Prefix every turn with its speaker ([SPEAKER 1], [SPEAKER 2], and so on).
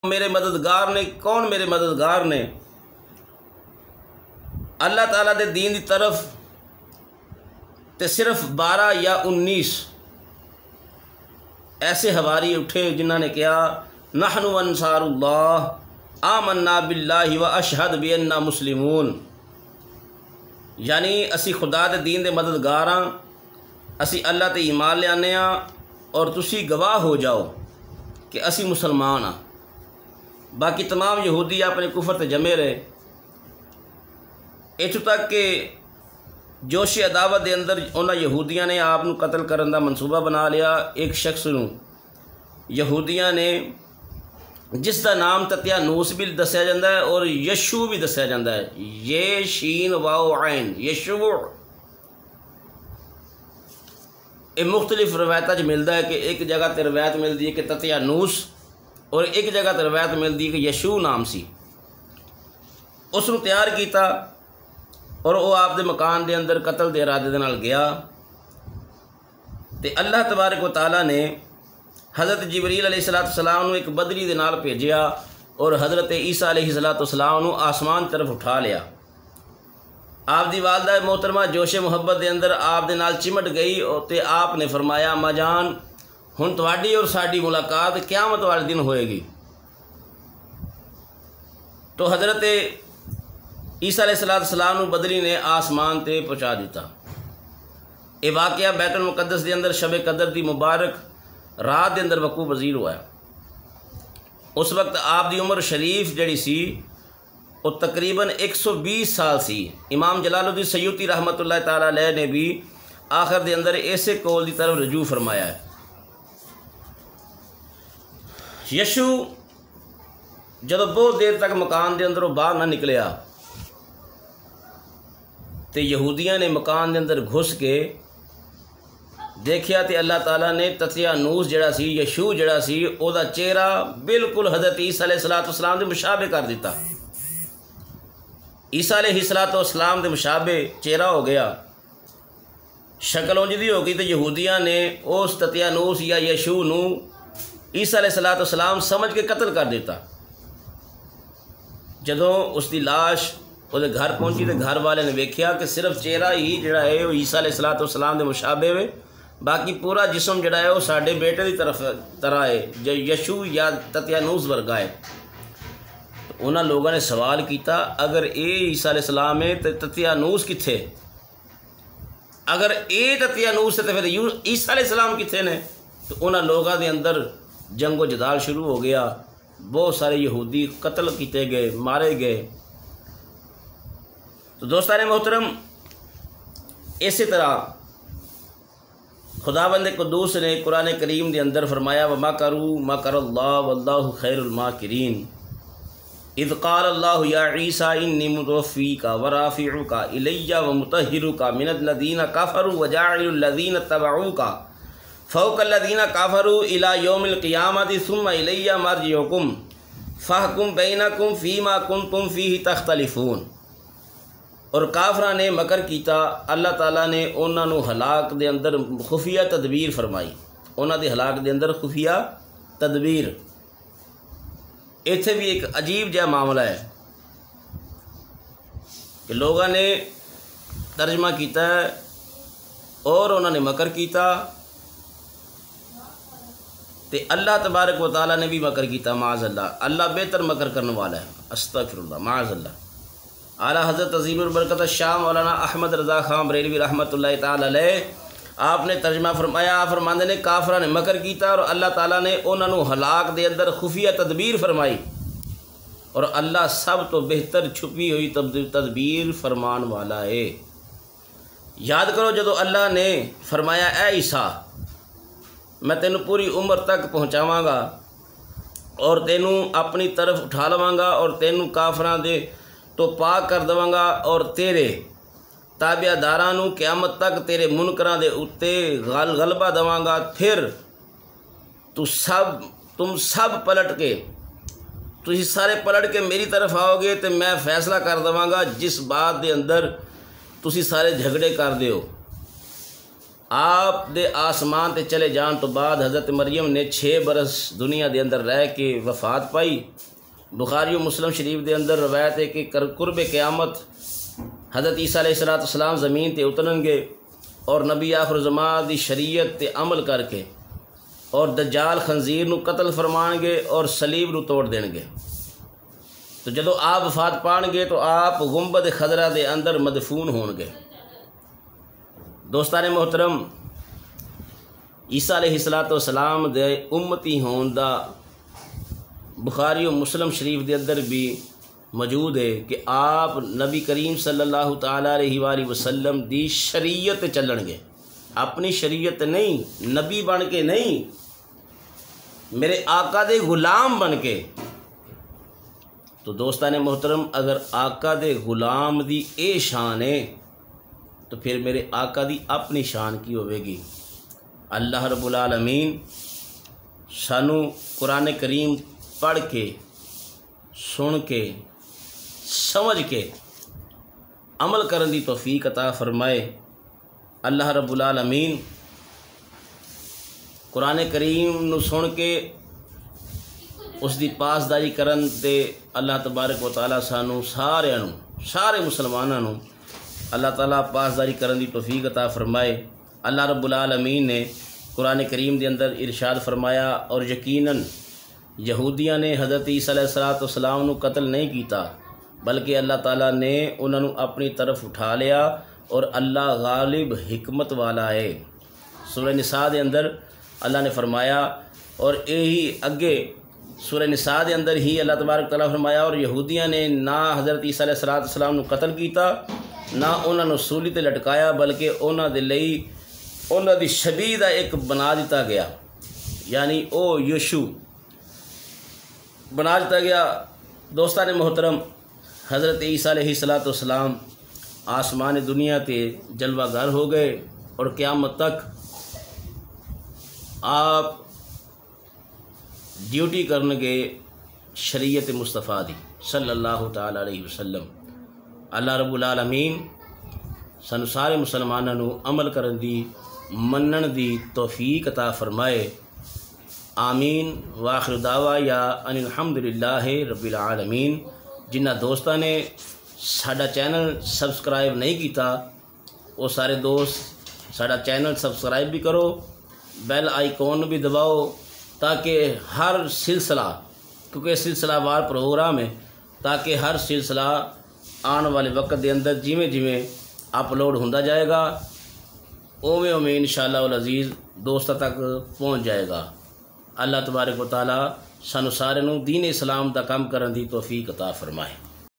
[SPEAKER 1] मेरे मददगार ने, कौन मेरे मददगार ने। अल्लाह ताला दे दीन की तरफ तो सिर्फ 12 या 19 ऐसे हवारी उठे जिन्होंने कहा नहनु अंसारुल्लाह आमन्ना बिल्लाहि व अशहद बिअन्ना मुस्लिमून, यानी असी खुदा दे दीन दे मददगार हाँ, असी अल्लाह ते ईमान लियाने और तुसी गवाह हो जाओ कि असी मुसलमान हाँ। बाकी तमाम यहूदी अपने कुफर ते जमे रहे, इत्थों तक कि जोश अदावत के अंदर उन्होंने यहूदियों ने आप नूं कतल करने का मनसूबा बना लिया। एक शख्स नूं यहूदियों ने जिसका नाम तत्यानूस भी दस्या जाता है और यशू भी दस्या जाता है, ये शीन वाओ आइन यशू। ये मुख्तलिफ रवायत मिलता है कि एक जगह तो रवायत मिलती है कि तत्यानूस और एक जगह तो रवायत मिलती है कि यशू नाम सी। उसनूं तैयार किया और वो आपदे मकान के अंदर कतल के इरादे दे नाल गया तो अल्लाह तबारक व तआला ने हज़रत जिबरील अलैहिस्सलाम नूं एक बदरी दे नाल भेजिया और हज़रत ईसा अलैहिस्सलाम नूं आसमान तरफ उठा लिया। आपदी वालदा मोहतरमा जोशे मुहब्बत के अंदर आप दे नाल चिमट गई तो आपने फरमाया अम्मा जान हुण तुहाडी और साडी मुलाकात क़यामत वाले दिन होएगी। तो हज़रत ईसा अलैहिस्सलाम नूं बदरी ने आसमान ते पहुँचा दिता। ये वाक़या बैतुल मुक़द्दस के अंदर शब कदर की मुबारक रात के अंदर वकू वजीर हुआ है। उस वक्त आप दी उम्र शरीफ जड़ी सी वो तकरीबन 120 साल सी। इमाम जलालुद्दीन सयूती रहमतुल्लाह ताला अलैह ने भी आखिर के अंदर ऐसे कौल की तरफ रजू फरमाया है। यशू जब बहुत देर तक मकान के अंदरों बाहर ना निकलिया तो यहूदियों ने मकान के अंदर घुस के देखिया तो अल्लाह ताला ने तत्यानूस जड़ा सी यशू जड़ा सी ओदा चेहरा बिल्कुल हज़रत ईसा अलैहिस्सलाम दे मुशाबे कर दिता। ईसा अलैहिस्सलाम दे मुशाबे चेहरा हो गया, शक्ल उंज दी हो गई। तो यहूदियों ने उस तत्यानूस या यशू नूं ईसा अलैहिस्सलाम समझ के कतल कर दिता। जदों उसकी लाश उसके घर पहुंची तो घर वाले ने वेख्या कि सिर्फ चेहरा ही जड़ा है वो ईसा अलैहिस्सलाम दे मुशाबे वे, बाकी पूरा जिस्म जड़ा है वो साडे बेटे की तरह है जो यशू या तत्यानूस वर्गा है। तो उन्होंने लोगों ने सवाल किया अगर ये ईसा अलैहिस्सलाम है तो तत्यानूस किथे, अगर ये तत्यानूस है तो फिर ईसा अलैहिस्सलाम किथे ने। तो उन्होंने लोगों के अंदर जंगो जदाल शुरू हो गया, बहुत सारे यहूदी कत्ल किए गए, मारे गए। तो दोस्तान मोहतरम इसी तरह खुदावंद कुद्दूस ने कुरान करीम के अंदर फरमाया व मकरू मकरल्लाह वल्लाहु खैरुल माकिरीन इज़ क़ाल अल्लाहु या ईसा इन्नी मुतवफ़्फ़ीका व राफ़िउका इलय्या व मुतहिरुका मिनल लज़ीना कफ़रू व जाइलुल लज़ीना तबऊका फ़ौक़ल लज़ीना कफ़रू इला यौमिल क़ियामति सुम्मा इलय्या मरजिउकुम फ़हकुम बैनकुम फ़ीमा कुंतुम फ़ीहि तख़्तलिफ़ून। और काफरा ने मकर किया, अल्लाह ताला ने उन्होंने हलाक दे अंदर खुफिया तदबीर फरमाई, उन्होंने दे हलाक दे अंदर खुफिया तदबीर। इत्थे भी एक अजीब जहा मामला है कि लोगों ने तर्जमा किया और उन्होंने मकर किया तो अल्लाह तबारक व तआला ने भी मकर किया। माअज़ल्लाह, अल्लाह बेहतर मकर करने वाला है। अस्तग़फिरुल्लाह, माअज़ल्लाह। आला हज़रत अज़ीमुल बरकत शाह मौलाना अहमद रज़ा खान बरेलवी रहमतुल्लाह ताला अलैह आपने तर्जमा फरमाया, फरमाते ने काफरा ने मकर किया और अल्लाह ताला ने उन्होंने हलाक दे अंदर खुफिया तदबीर फरमाई और अल्लाह सब तो बेहतर छुपी हुई तदबीर फरमान वाला है। याद करो जदों अल्लाह ने फरमाया ए ईसा मैं तेनू पूरी उम्र तक पहुँचावांगा और तेनू अपनी तरफ उठा लवांगा और तेनू काफरां दे तो पाक कर देवांगा और तेरे ताबियादारां नूं क़यामत तक तेरे मुनकरां दे उत्ते गलबा देवांगा। फिर तुम सब पलट के तुसीं सारे पलट के मेरी तरफ आओगे तो मैं फैसला कर देवांगा जिस बात के अंदर तुसीं सारे झगड़े कर दे हो। आप दे आसमान ते चले जान तो बाद हज़रत मरियम ने 6 बरस दुनिया के अंदर रह के वफात पाई। बुखारी और मुस्लिम शरीफ के अंदर रवायत है कि कुर्ब क़यामत हज़रत ईसा अलैहिस्सलाम ज़मीन ते उतरनगे और नबी आखिर ज़मान दी शरीयत ते अमल करके और दज्जाल खंजीर नू कतल फरमाएंगे और सलीब नू तोड़ देंगे। तो जदों आप वफात पाएंगे तो आप गुंबद खदरा के अंदर मदफून होंगे। दोस्तान मोहतरम, ईसा अलैहिस्सलाम दे उम्मती होने दा बुखारी और मुस्लिम शरीफ के अंदर भी मौजूद है कि आप नबी करीम सल्लल्लाहु तआला अलैहि वसल्लम दी शरीयत चलणगे, अपनी शरीयत नहीं, नबी बन के नहीं, मेरे आका दे गुलाम बन के। तो दोस्तान मोहतरम, अगर आका दे गुलाम दी ए शान है तो फिर मेरे आका दी अपनी शान की होवेगी। अल्लाह रब्बुल आलमीन सानू कुरान करीम पढ़ के, सुन के, समझ के अमल करने की तौफीक अता फरमाए। अल्लाह रब्बुल आलमीन कुरान करीम नू सुन के उसकी पासदारी करन ते अल्लाह तबारक व तआला सानू सारे मुसलमानों नू अल्लाह ताला पासदारी करने की तौफीक अता फरमाए। अल्लाह रब्बुल आलमीन ने कुरान करीम के अंदर इरशाद फरमाया, और यकीनन यहूदियों ने हज़रत ईसा अलैहिस्सलाम नू कत्ल नहीं किया, बल्कि अल्लाह ताला ने उन्होंने अपनी तरफ उठा लिया और अल्लाह गालिब हिकमत वाला है। सूरह निसा के अंदर अल्लाह ने फरमाया, और यही अगे सूरह निसा के अंदर ही अल्लाह तबारक तआला फरमाया, और यहूदियों ने ना हज़रत ईसा अलैहिस्सलाम नू कत्ल किया, ना उन्होंने सूली ते लटकाया, बल्कि उन्होंने लई उन्हों दी शबीह दा एक बना दिता गया, यानी ओ यीशु बना दिता गया। दोस्तान मोहतरम, हज़रत ईसा अलैहिस्सलाम आसमान दुनिया ते जलवागर हो गए और क़यामत तक आप ड्यूटी करनगे शरीयत मुस्तफ़ा दी सल्लल्लाहु तआला अलैहि वसल्लम। अल्लाह रब्बुल आलमीन सानू सारे मुसलमानों नू अमल करन दी, मनन दी तौफीक अता फरमाए। आमीन। वाखिर दावा या अनिल हम्दुलिल्लाहि रब्बिल आलमीन। जिन्हां दोस्तां ने साडा चैनल सबसक्राइब नहीं किया, वो सारे दोस्त साडा चैनल सबसक्राइब भी करो, बेल आइकॉन भी दबाओ, ताकि हर सिलसिला, क्योंकि सिलसिलावार प्रोग्राम है, ताकि हर सिलसिला आने वाले वक्त के अंदर जिमें जिमें अपलोड होता जाएगा उवें उवें इंशाअल्लाह उल अज़ीज़ दोस्तों तक पहुँच जाएगा। अल्लाह तबारक व तआला सानू सारे नू दीन इस्लाम दा काम करन दी तौफीक अता फरमाए।